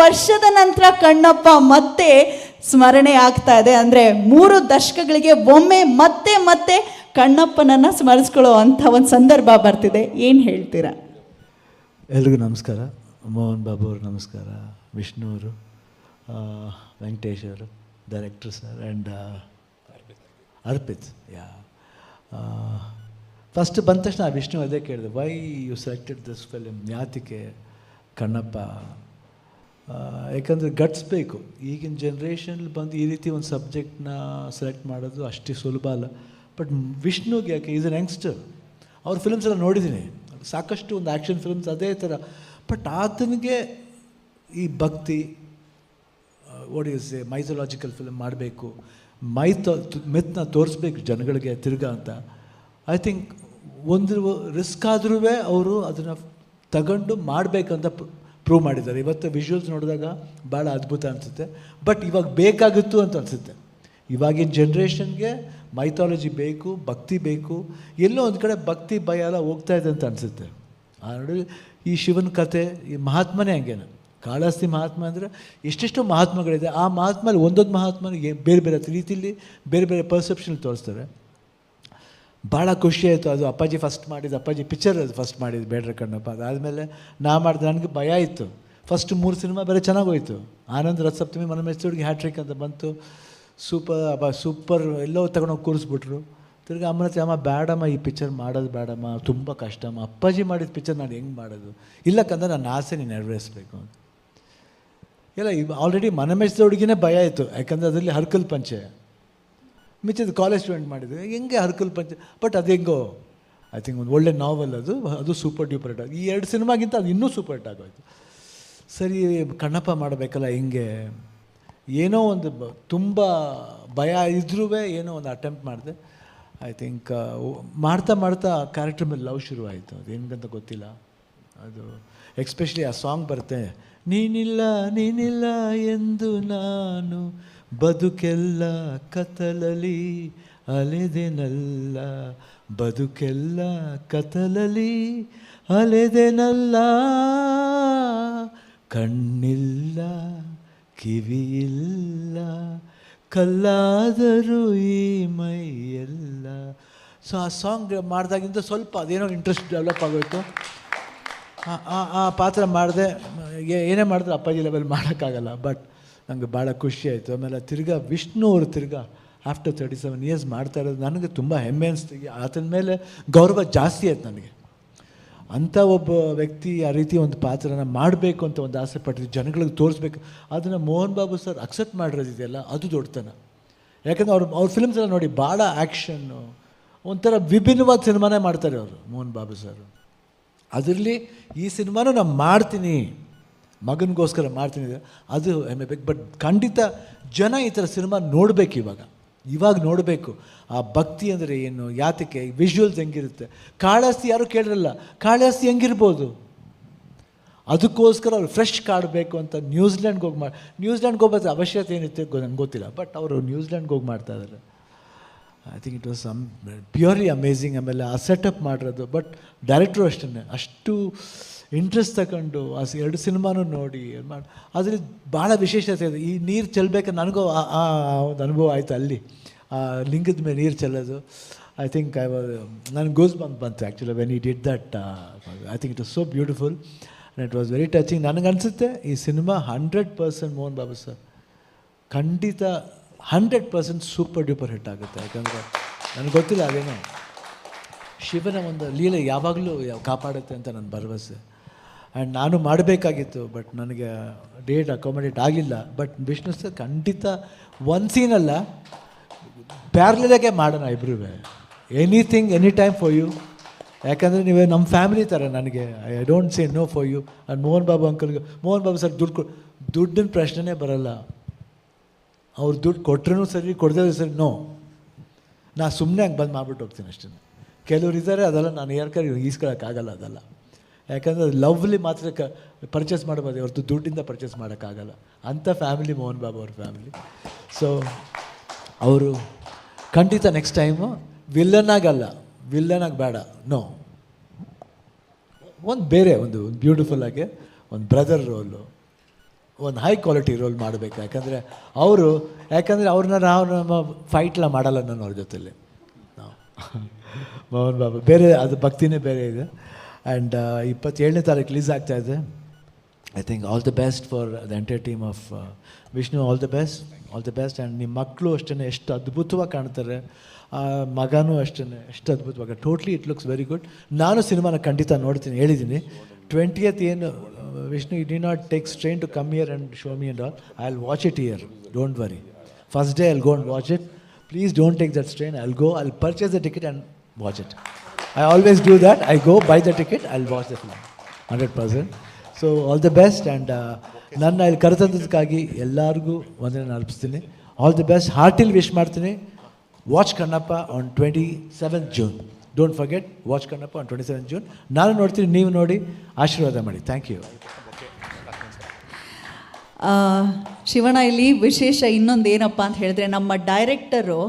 ವರ್ಷದ ನಂತರ ಕಣ್ಣಪ್ಪ ಮತ್ತೆ ಸ್ಮರಣೆ ಆಗ್ತಾ ಇದೆ. ಅಂದರೆ 3 ದಶಕಗಳಿಗೆ ಒಮ್ಮೆ ಮತ್ತೆ ಮತ್ತೆ ಕಣ್ಣಪ್ಪನನ್ನು ಸ್ಮರಿಸ್ಕೊಳ್ಳೋ ಅಂಥ ಒಂದು ಸಂದರ್ಭ ಬರ್ತಿದೆ. ಏನು ಹೇಳ್ತೀರಾ? ಎಲ್ರಿಗೂ ನಮಸ್ಕಾರ. ಮೋಹನ್ ಬಾಬು ಅವರು ನಮಸ್ಕಾರ, ವಿಷ್ಣು ಅವರು, ವೆಂಕಟೇಶ್ ಅವರು, director sir, and Arpit. Yeah first ಬಂದ ತಕ್ಷಣ ವಿಷ್ಣು ಅದೇ ಕೇಳಿದೆ, why you selected this film, ಯಾತಕ್ಕೆ ಕಣ್ಣಪ್ಪ? ಯಾಕಂದರೆ ಗಟ್ಸ್ ಬೇಕು. ಈಗಿನ ಜನ್ರೇಷನಲ್ಲಿ ಬಂದು ಈ ರೀತಿ ಒಂದು ಸಬ್ಜೆಕ್ಟ್ನ ಸೆಲೆಕ್ಟ್ ಮಾಡೋದು ಅಷ್ಟೇ ಸುಲಭ ಅಲ್ಲ. ಬಟ್ ವಿಷ್ಣುಗೆ ಯಾಕೆ, ಈಸ್ ಅನ್ ಯಂಗ್ಸ್ಟರ್, ಅವ್ರ ಫಿಲ್ಮ್ಸ್ ಎಲ್ಲ ನೋಡಿದ್ದೀನಿ, ಸಾಕಷ್ಟು ಒಂದು ಆ್ಯಕ್ಷನ್ ಫಿಲ್ಮ್ಸ್ ಅದೇ ಥರ. ಬಟ್ ಆತನಿಗೆ ಈ ಭಕ್ತಿ, what is A mythological film ಮಾಡಬೇಕು, ಮಿತ್ನ ತೋರಿಸ್ಬೇಕು ಜನಗಳಿಗೆ ತಿರ್ಗಾ ಅಂತ. ಐ ಥಿಂಕ್ ಒಂದು ರಿಸ್ಕ್ ಆದ್ರೂ ಅವರು ಅದನ್ನು ತಗೊಂಡು ಮಾಡಬೇಕಂತ ಪ್ರೂವ್ ಮಾಡಿದ್ದಾರೆ. ಇವತ್ತು ವಿಜುವಲ್ಸ್ ನೋಡಿದಾಗ ಭಾಳ ಅದ್ಭುತ ಅನಿಸುತ್ತೆ. ಬಟ್ ಇವಾಗ ಬೇಕಾಗಿತ್ತು ಅಂತ ಅನಿಸುತ್ತೆ. ಇವಾಗಿನ ಜನ್ರೇಷನ್ಗೆ ಮೈಥಾಲಜಿ ಬೇಕು, ಭಕ್ತಿ ಬೇಕು. ಎಲ್ಲೋ ಒಂದು ಕಡೆ ಭಕ್ತಿ ಭಯ ಎಲ್ಲ ಹೋಗ್ತಾ ಇದೆ ಅಂತ ಅನಿಸುತ್ತೆ. ನೋಡಿ, ಈ ಶಿವನ ಕಥೆ, ಈ ಮಹಾತ್ಮನೇ ಹಂಗೇನು. ಕಾಳಹಸ್ತಿ ಮಹಾತ್ಮ ಅಂದರೆ ಎಷ್ಟೆಷ್ಟೋ ಮಹಾತ್ಮಗಳಿದೆ. ಆ ಮಹಾತ್ಮಲ್ಲಿ ಒಂದೊಂದು ಮಹಾತ್ಮನಿಗೆ ಬೇರೆ ಬೇರೆ ರೀತಿಯಲ್ಲಿ ಬೇರೆ ಬೇರೆ ಪರ್ಸೆಪ್ಷನ್ ತೋರಿಸ್ತಾರೆ. ಭಾಳ ಖುಷಿ ಆಯಿತು. ಅದು ಅಪ್ಪಾಜಿ ಫಸ್ಟ್ ಮಾಡಿದ್ದು, ಅಪ್ಪಾಜಿ ಪಿಕ್ಚರ್ ಅದು ಫಸ್ಟ್ ಮಾಡಿದ್ದು ಬೇಡ್ರ ಕಣ್ಣಪ್ಪ. ಅದಾದಮೇಲೆ ನಾ ಮಾಡಿದೆ, ನನಗೆ ಭಯ ಇತ್ತು. ಫಸ್ಟ್ 3 ಸಿನಿಮಾ ಬೇರೆ ಚೆನ್ನಾಗೋಯ್ತು. ಆನಂದ್ ರಥಸಪ್ತಮಿ, ಮನಮೆಚ್ಚುಡಿಗೆ ಹ್ಯಾಟ್ರಿಕ್ ಅಂತ ಬಂತು, ಸೂಪರ್ ಎಲ್ಲೋ ತಗೊಂಡೋಗಿ ಕೂರಿಸ್ಬಿಟ್ರು. ತಿರ್ಗಿ ಅಮ್ಮನ ಹತ್ರ, ಅಮ್ಮ ಬೇಡಮ್ಮ, ಈ ಪಿಕ್ಚರ್ ಮಾಡೋದು ಬೇಡಮ್ಮ, ತುಂಬ ಕಷ್ಟಮ್ಮ, ಅಪ್ಪಾಜಿ ಮಾಡಿದ ಪಿಕ್ಚರ್ ನಾನು ಹೆಂಗೆ ಮಾಡೋದು? ಇಲ್ಲಕ್ಕಂದ್ರೆ ನನ್ನ ಆಸೆ ನೀನು ನೆರವೇರಿಸ್ಬೇಕು ಅಂತ. ಇಲ್ಲ, ಆಲ್ರೆಡಿ ಮನಮೆಚ್ಚುಡಿಗೆ ಭಯ ಆಯಿತು, ಯಾಕಂದರೆ ಅದರಲ್ಲಿ ಹರ್ಕಲ್ ಪಂಚೆ, ಮಿಚ್ಚಿದ ಕಾಲೇಜ್ ಸ್ಟೂಡೆಂಟ್ ಮಾಡಿದ್ರು, ಹೆಂಗೆ ಹರ್ಕಲ್ ಪಂಚೆ. ಬಟ್ ಅದು ಹೆಂಗೋ ಐ ಥಿಂಕ್ ಒಂದು ಒಳ್ಳೆ ನಾವೆಲ್, ಅದು ಸೂಪರ್ ಡ್ಯೂಪರ್ ಹಿಟ್ ಆಗಿ, ಈ 2 ಸಿನಿಮಾಗಿಂತ ಅದು ಇನ್ನೂ ಸೂಪರ್ ಹಿಟ್ ಆಗೋಯ್ತು. ಸರಿ, ಕಣ್ಣಪ್ಪ ಮಾಡಬೇಕಲ್ಲ, ಹಿಂಗೆ ಏನೋ ಒಂದು ತುಂಬ ಭಯ ಇದ್ರೂ ಏನೋ ಒಂದು ಅಟೆಂಪ್ಟ್ ಮಾಡಿದೆ. ಐ ಥಿಂಕ್ ಮಾಡ್ತಾ ಮಾಡ್ತಾ ಕ್ಯಾರೆಕ್ಟರ್ ಮೇಲೆ ಲವ್ ಶುರುವಾಯಿತು. ಅದು ಹೆಂಗಂತ ಗೊತ್ತಿಲ್ಲ. ಅದು ಎಕ್ಸ್ಪೆಷಲಿ ಆ ಸಾಂಗ್ ಬರುತ್ತೆ, ನೀನಿಲ್ಲ ನೀನಿಲ್ಲ ಎಂದು ನಾನು ಬದುಕೆಲ್ಲ ಕತ್ತಲಲ್ಲಿ ಅಲೆದೆನಲ್ಲ, ಬದುಕೆಲ್ಲ ಕತ್ತಲಲ್ಲಿ ಅಲೆದೆನಲ್ಲ, ಕಣ್ಣಿಲ್ಲ ಕಿವಿಯಿಲ್ಲ ಕಲ್ಲಾದರೂ ಈ ಮೈಯೆಲ್ಲ. ಸೊ ಆ ಸಾಂಗ್ ಮಾಡಿದಾಗಿಂದ ಸ್ವಲ್ಪ ಅದೇನೋ ಇಂಟ್ರೆಸ್ಟ್ ಡೆವಲಪ್ ಆಗೋಯ್ತು. ಆ ಪಾತ್ರ ಮಾಡಿದೆ. ಏನೇ ಮಾಡಿದ್ರೆ ಅಪ್ಪಾಜಿ ಲೆವೆಲ್ ಮಾಡೋಕ್ಕಾಗಲ್ಲ. ಬಟ್ ನನಗೆ ಭಾಳ ಖುಷಿ ಆಯಿತು. ಆಮೇಲೆ ತಿರ್ಗಾ ವಿಷ್ಣು ಅವರು ತಿರ್ಗಾ ಆಫ್ಟರ್ 37 ಇಯರ್ಸ್ ಮಾಡ್ತಾ ಇರೋದು ನನಗೆ ತುಂಬ ಹೆಮ್ಮೆ ಅನಿಸ್ತೀವಿ. ಆತನ ಮೇಲೆ ಗೌರವ ಜಾಸ್ತಿ ಆಯ್ತು ನನಗೆ. ಅಂಥ ಒಬ್ಬ ವ್ಯಕ್ತಿ ಆ ರೀತಿ ಒಂದು ಪಾತ್ರನ ಮಾಡಬೇಕು ಅಂತ ಒಂದು ಆಸೆ ಪಟ್ಟಿದ್ದು, ಜನಗಳಿಗೆ ತೋರಿಸ್ಬೇಕು. ಅದನ್ನು ಮೋಹನ್ ಬಾಬು ಸರ್ ಅಕ್ಸೆಪ್ಟ್ ಮಾಡಿರೋದಿದೆಯಲ್ಲ, ಅದು ದೊಡ್ಡತನ. ಯಾಕಂದರೆ ಅವ್ರ ಫಿಲ್ಮ್ಸ್ ಎಲ್ಲ ನೋಡಿ, ಭಾಳ ಆ್ಯಕ್ಷನ್ನು, ಒಂಥರ ವಿಭಿನ್ನವಾದ ಸಿನಿಮಾನೇ ಮಾಡ್ತಾರೆ ಅವರು, ಮೋಹನ್ ಬಾಬು ಸರ್. ಅದರಲ್ಲಿ ಈ ಸಿನಿಮಾನೂ ನಾನು ಮಾಡ್ತೀನಿ, ಮಗನಿಗೋಸ್ಕರ ಮಾಡ್ತೀನಿ, ಅದು ಹೆಮ್ಮೆ ಬೇಕು. ಬಟ್ ಖಂಡಿತ ಜನ ಈ ಥರ ಸಿನಿಮಾ ನೋಡಬೇಕು. ಇವಾಗ ನೋಡಬೇಕು. ಆ ಭಕ್ತಿ ಅಂದರೆ ಏನು, ಯಾತಕ್ಕೆ, ವಿಜುವಲ್ಸ್ ಹೆಂಗಿರುತ್ತೆ. ಕಾಳಹಸ್ತಿ ಯಾರೂ ಕೇಳಿರಲ್ಲ, ಕಾಳಹಸ್ತಿ ಹೆಂಗಿರ್ಬೋದು, ಅದಕ್ಕೋಸ್ಕರ ಅವ್ರು ಫ್ರೆಶ್ ಕಾಡಬೇಕು ಅಂತ ನ್ಯೂಜಿಲ್ಯಾಂಡ್ಗೆ ಹೋಗ್ಬೇಕು. ಅವಶ್ಯಕತೆ ಏನಿತ್ತು ನನಗೆ ಗೊತ್ತಿಲ್ಲ. ಬಟ್ ಅವರು ನ್ಯೂಜಿಲ್ಯಾಂಡ್ಗೆ ಹೋಗಿ ಮಾಡ್ತಾ ಇದ್ದಾರೆ. I think it was purely amazing. ಆಮೇಲೆ ಆ ಸೆಟಪ್ ಮಾಡಿರೋದು. ಬಟ್ ಡೈರೆಕ್ಟ್ರು ಅಷ್ಟೇ ಅಷ್ಟು ಇಂಟ್ರೆಸ್ಟ್ ತಗೊಂಡು ಆ 2 ಸಿನಿಮಾನೂ ನೋಡಿ ಮಾಡಿ. ಅದರಲ್ಲಿ ಭಾಳ ವಿಶೇಷತೆ ಇದೆ. ಈ ನೀರು ಚೆಲ್ಲಬೇಕಾದ್ರೆ ನನಗೂ ಆ ಒಂದು ಅನುಭವ ಆಯಿತು. ಅಲ್ಲಿ ಆ ಲಿಂಗದ ಮೇಲೆ ನೀರು ಚೆಲ್ಲೋದು, ಐ ಥಿಂಕ್ ನನಗೆ ಗೋಸ್ ಬಂತು actually when he did that. I think it was so beautiful and it was very touching. ನನಗನ್ಸುತ್ತೆ ಈ ಸಿನಿಮಾ 100% ಮೋಹನ್ ಬಾಬು ಸರ್ ಖಂಡಿತ 100% ಸೂಪರ್ ಡ್ಯೂಪರ್ ಹಿಟ್ ಆಗುತ್ತೆ. ಯಾಕಂದರೆ ನನಗೆ ಗೊತ್ತಿಲ್ಲ, ಅದೇನೋ ಶಿವನ ಒಂದು ಲೀಲೆ ಯಾವಾಗಲೂ ಕಾಪಾಡುತ್ತೆ ಅಂತ ನನ್ನ ಭರವಸೆ. ಆ್ಯಂಡ್ ನಾನು ಮಾಡಬೇಕಾಗಿತ್ತು, ಬಟ್ ನನಗೆ ಡೇಟ್ ಅಕಾಮಡೇಟ್ ಆಗಿಲ್ಲ. ಬಟ್ ವಿಷ್ಣು ಸರ್ ಖಂಡಿತ ಒಂದು ಸೀನಲ್ಲ, ಪ್ಯಾರ್ಲಲಾಗೆ ಮಾಡೋಣ ಇಬ್ಬರೂ. Anything any time for you. ಯಾಕಂದರೆ ನೀವೇ ನಮ್ಮ ಫ್ಯಾಮಿಲಿ ಥರ ನನಗೆ. I don't say no for you. And Mohan Babu ಅಂಕಲ್ಗೆ, ಮೋಹನ್ ಬಾಬು ಸರ್ ದುಡ್ಡಿನ ಪ್ರಶ್ನೆನೇ ಬರಲ್ಲ. ಅವ್ರು ದುಡ್ಡು ಕೊಟ್ಟರೂ ಸರಿ, ಕೊಡದೇ ಸರಿ, ನೋ, ನಾ ಸುಮ್ಮನೆ ಹಂಗೆ ಬಂದು ಮಾಡ್ಬಿಟ್ಟು ಹೋಗ್ತೀನಿ ಅಷ್ಟೇ. ಕೆಲವ್ರು ಇದ್ದಾರೆ, ಅದೆಲ್ಲ ನಾನು ಯಾರ್ಕಾರಿ ಈಸ್ಕೊಳ್ಳೋಕ್ಕಾಗಲ್ಲ. ಅದೆಲ್ಲ ಯಾಕಂದರೆ ಅದು ಲವ್ಲಿ ಮಾತ್ರ ಪರ್ಚೇಸ್ ಮಾಡ್ಬೋದು, ಹೊರತು ದುಡ್ಡಿಂದ ಪರ್ಚೇಸ್ ಮಾಡೋಕ್ಕಾಗಲ್ಲ. ಅಂಥ ಫ್ಯಾಮಿಲಿ ಮೋಹನ್ ಬಾಬು ಅವ್ರ ಫ್ಯಾಮಿಲಿ. ಸೊ ಅವರು ಖಂಡಿತ ನೆಕ್ಸ್ಟ್ ಟೈಮು ವಿಲ್ಲನ್ನಾಗಲ್ಲ, ವಿಲ್ಲನಾಗಿ ಬೇಡ, ನೋ, ಒಂದು ಬೇರೆ ಒಂದು ಬ್ಯೂಟಿಫುಲ್ಲಾಗಿ ಒಂದು ಬ್ರದರ್ ರೋಲು, ಒಂದು ಹೈ ಕ್ವಾಲಿಟಿ ರೋಲ್ ಮಾಡಬೇಕು. ಯಾಕಂದರೆ ಅವ್ರನ್ನ ನಾವು ನಮ್ಮ ಫೈಟ್ಲ ಮಾಡಲ್ಲ ನಾನು ಅವ್ರ ಜೊತೆಲಿ ನಾವು ಮೋಹನ್ ಬಾಬು ಬೇರೆ, ಅದು ಭಕ್ತಿನೇ ಬೇರೆ ಇದೆ. ಆ್ಯಂಡ್ 27ನೇ ತಾರೀಕು ರಿಲೀಸ್ ಆಗ್ತಾಯಿದೆ. I think all the best for the entire team of Vishnu. All the best, all the best. And ನಿಮ್ಮ ಮಕ್ಕಳು ಅಷ್ಟೇ ಎಷ್ಟು ಅದ್ಭುತವಾಗಿ ಕಾಣ್ತಾರೆ, ಮಗನೂ ಅಷ್ಟೇ ಎಷ್ಟು ಅದ್ಭುತವಾಗಿ. Totally it looks very good. ನಾನು ಸಿನಿಮಾನ ಖಂಡಿತ ನೋಡ್ತೀನಿ, ಹೇಳಿದ್ದೀನಿ. 20th ಏನು Vishnu, you do not take strain to come here and show me and all. I will watch it here, don't worry. First day I will go and watch it. Please don't take that strain. I'll purchase the ticket and watch it. I always do that. I go buy the ticket, I'll watch the film 100%. So all the best. And ನನ್ನ ಇಲ್ಲಿ ಕರೆತಂದದಕ್ಕಾಗಿ ಎಲ್ಲರಿಗೂ ವಂದನೆ ಅರ್ಪಿಸ್ತೀನಿ. All the best. Heartily wish ಮಾಡ್ತೀನಿ. Watch Kannappa on 27th June. Don't forget, watch Kannappa on 27th June. ನಾನು ನೋಡ್ತೀನಿ, ನೀವು ನೋಡಿ ಆಶೀರ್ವಾದ ಮಾಡಿ. Thank you. ಶಿವಣ್ಣ, ಇಲ್ಲಿ ವಿಶೇಷ ಇನ್ನೊಂದು ಏನಪ್ಪ ಅಂತ ಹೇಳಿದ್ರೆ, ನಮ್ಮ ಡೈರೆಕ್ಟರು